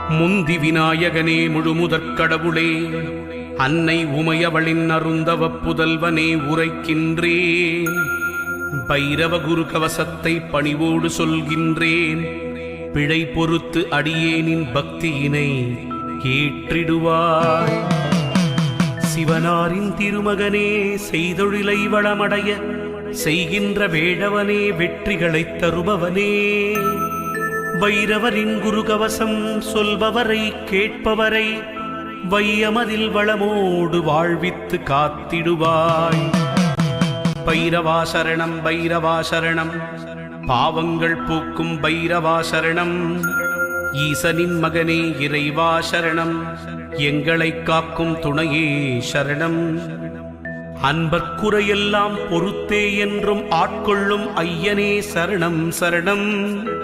முந்தி விநாயகனே முழுமுதற் கடவுளே, அன்னை உமையவளின் அருந்தவ புதல்வனே உரைக்கின்றேன். பைரவ குரு கவசத்தை பணிவோடு சொல்கின்றேன். பிழை பொறுத்து அடியேனின் பக்தியினை ஏற்றிடுவாய். சிவனாரின் திருமகனே, செய்தொழிலை வளமடைய செய்கின்ற வேடவனே, வெற்றிகளைத் தருபவனே, வைரவரின் குருகவசம் சொல்பவரை கேட்பவரை வையமதில் வளமோடு வாழ்வித்து காத்திடுவாய். பைரவாசரணம் பைரவாசரணம், பாவங்கள் பூக்கும் பைரவாசரணம். ஈசனின் மகனே இறைவா சரணம், எங்களை காக்கும் துணையே சரணம். அன்பர்க்குறையெல்லாம் பொறுத்தே என்றும் ஆட்கொள்ளும் ஐயனே சரணம் சரணம்.